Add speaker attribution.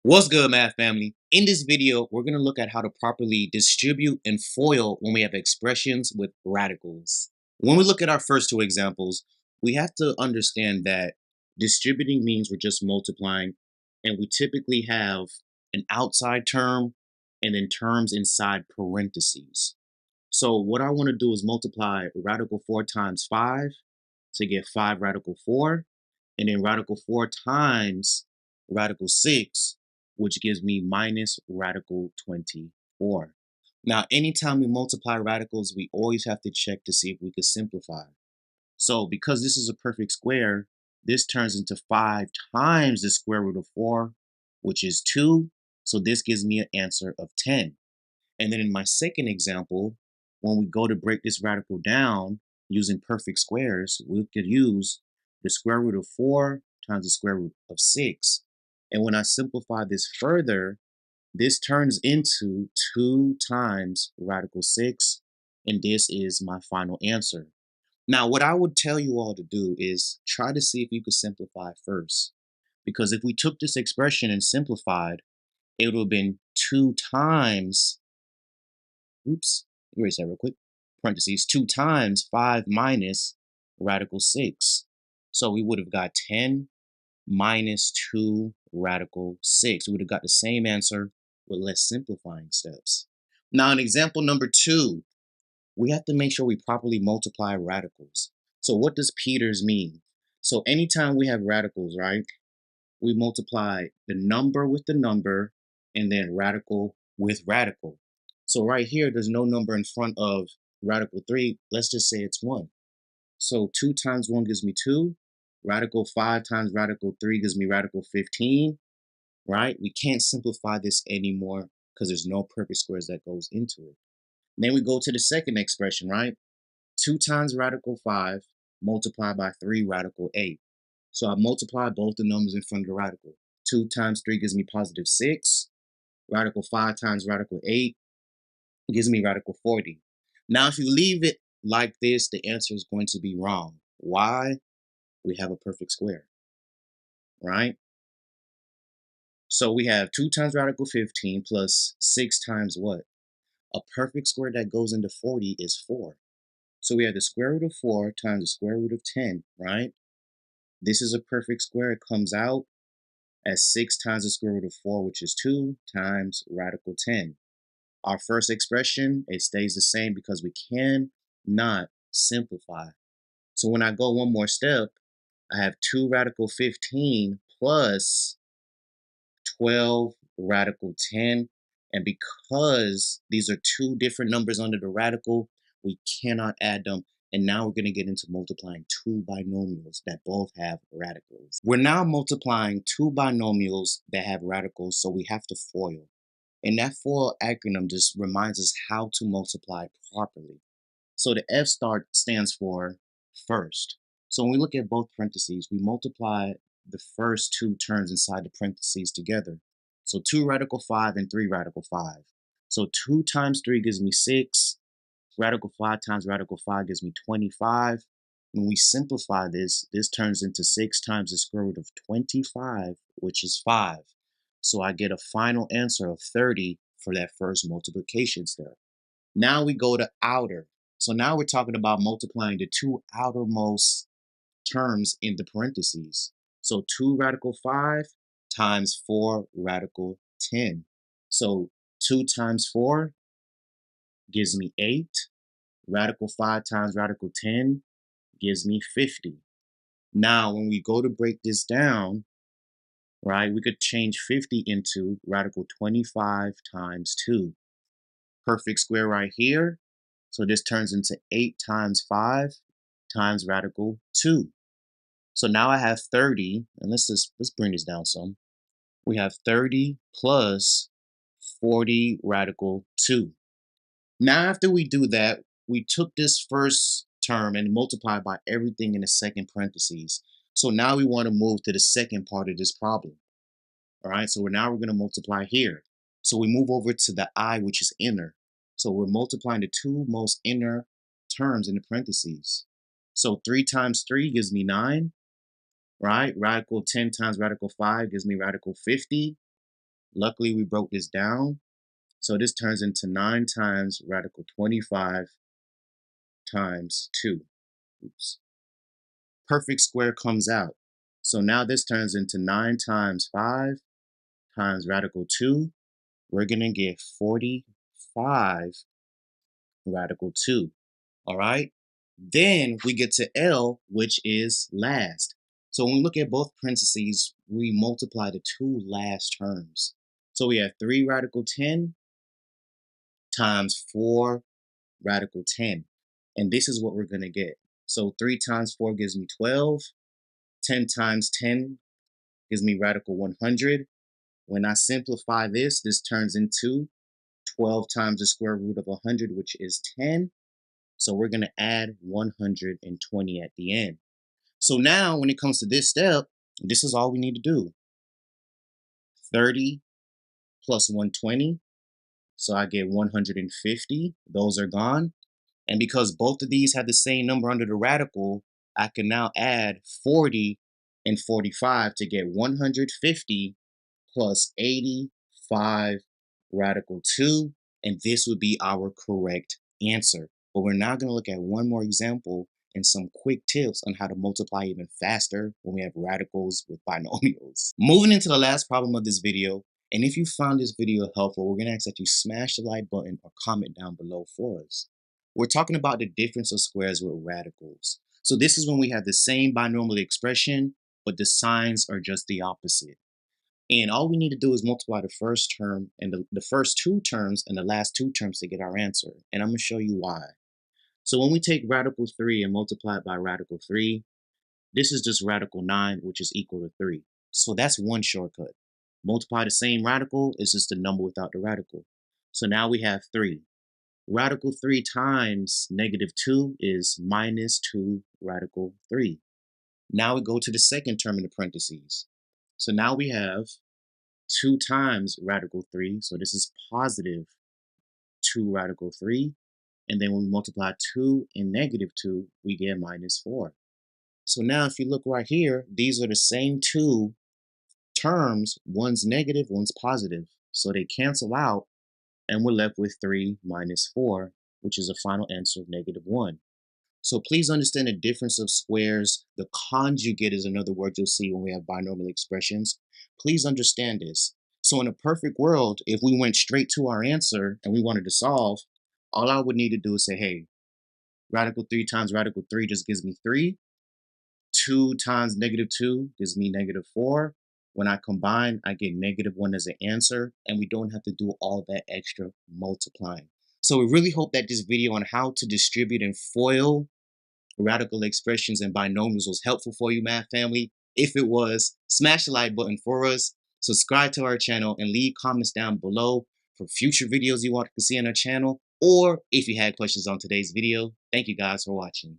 Speaker 1: What's good, math family? In this video, we're going to look at how to properly distribute and FOIL when we have expressions with radicals. When we look at our first two examples, we have to understand that distributing means we're just multiplying, and we typically have an outside term and then terms inside parentheses. So what I want to do is multiply radical 4 times 5 to get 5 radical 4, and then radical 4 times radical 6, which gives me minus radical 24. Now, anytime we multiply radicals, we always have to check to see if we can simplify. So because this is a perfect square, this turns into 5 times the square root of 4, which is 2. So this gives me an answer of 10. And then in my second example, when we go to break this radical down using perfect squares, we could use the square root of 4 times the square root of 6. And when I simplify this further, this turns into 2 times radical 6, and this is my final answer. Now, what I would tell you all to do is try to see if you could simplify first. Because if we took this expression and simplified, it would have been 2 times oops, erase that real quick, parentheses, 2 times 5 minus radical 6. So we would have got 10 minus 2 radical 6. We would have got the same answer with less simplifying steps. Now in example number 2, we have to make sure we properly multiply radicals. So what does Peters mean? So anytime we have radicals, right, we multiply the number with the number and then radical with radical. So right here, there's no number in front of radical 3. Let's just say it's 1. So 2 times 1 gives me 2. Radical 5 times radical 3 gives me radical 15, right? We can't simplify this anymore because there's no perfect squares that goes into it. Then we go to the second expression, right? 2 times radical 5 multiplied by 3 radical 8. So I multiply both the numbers in front of the radical. 2 times 3 gives me positive 6. Radical 5 times radical 8 gives me radical 40. Now, if you leave it like this, the answer is going to be wrong. Why? We have a perfect square, right? So we have 2 times radical 15 plus 6 times what? A perfect square that goes into 40 is 4. So we have the square root of 4 times the square root of 10, right? This is a perfect square. It comes out as 6 times the square root of 4, which is 2 times radical 10. Our first expression, it stays the same because we cannot simplify. So when I go one more step, I have 2 radical 15 plus 12 radical 10. And because these are two different numbers under the radical, we cannot add them. And now we're going to get into multiplying two binomials that both have radicals. We're now multiplying two binomials that have radicals, so we have to FOIL. And that FOIL acronym just reminds us how to multiply properly. So the F stands for first. So when we look at both parentheses, we multiply the first two terms inside the parentheses together. So 2 radical 5 and 3 radical 5. So 2 times 3 gives me 6. Radical 5 times radical 5 gives me 25. When we simplify this, this turns into 6 times the square root of 25, which is 5. So I get a final answer of 30 for that first multiplication step. Now we go to outer. So now we're talking about multiplying the two outermost terms in the parentheses. So 2 radical 5 times 4 radical 10. So 2 times 4 gives me 8. Radical 5 times radical 10 gives me 50. Now, when we go to break this down, right, we could change 50 into radical 25 times 2. Perfect square right here. So this turns into 8 times 5 times radical 2. So now I have 30, and let's bring this down some. We have 30 plus 40 radical 2. Now after we do that, we took this first term and multiplied by everything in the second parentheses. So now we want to move to the second part of this problem. All right, so now we're going to multiply here. So we move over to the I, which is inner. So we're multiplying the two most inner terms in the parentheses. So 3 times 3 gives me 9, right? Radical 10 times radical 5 gives me radical 50. Luckily, we broke this down. So this turns into 9 times radical 25 times 2. Oops. Perfect square comes out. So now this turns into 9 times 5 times radical 2. We're going to get 45 radical 2. All right? Then we get to L, which is last. So when we look at both parentheses, we multiply the two last terms. So we have 3 radical 10 times 4 radical 10. And this is what we're going to get. So 3 times 4 gives me 12. 10 times 10 gives me radical 100. When I simplify this, this turns into 12 times the square root of 100, which is 10. So we're going to add 120 at the end. So now when it comes to this step, this is all we need to do. 30 plus 120. So I get 150. Those are gone. And because both of these have the same number under the radical, I can now add 40 and 45 to get 150 plus 85 radical 2. And this would be our correct answer. But we're now going to look at one more example and some quick tips on how to multiply even faster when we have radicals with binomials. Moving into the last problem of this video, and if you found this video helpful, we're going to ask that you smash the like button or comment down below for us. We're talking about the difference of squares with radicals. So this is when we have the same binomial expression, but the signs are just the opposite. And all we need to do is multiply the first term and the first two terms and the last two terms to get our answer. And I'm going to show you why. So when we take radical 3 and multiply it by radical 3, this is just radical 9, which is equal to 3. So that's one shortcut. Multiply the same radical, it's just a number without the radical. So now we have 3. Radical 3 times negative 2 is minus 2 radical 3. Now we go to the second term in the parentheses. So now we have 2 times radical 3. So this is positive 2 radical 3. And then when we multiply 2 and negative 2, we get minus 4. So now if you look right here, these are the same two terms. One's negative, one's positive. So they cancel out, and we're left with 3 minus 4, which is a final answer of negative 1. So please understand the difference of squares. The conjugate is another word you'll see when we have binomial expressions. Please understand this. So in a perfect world, if we went straight to our answer and we wanted to solve, all I would need to do is say, hey, radical 3 times radical 3 just gives me 3. 2 times negative 2 gives me negative 4. When I combine, I get negative 1 as an answer, and we don't have to do all that extra multiplying. So we really hope that this video on how to distribute and FOIL radical expressions and binomials was helpful for you, math family. If it was, smash the like button for us, subscribe to our channel, and leave comments down below for future videos you want to see on our channel, or if you had questions on today's video. Thank you guys for watching.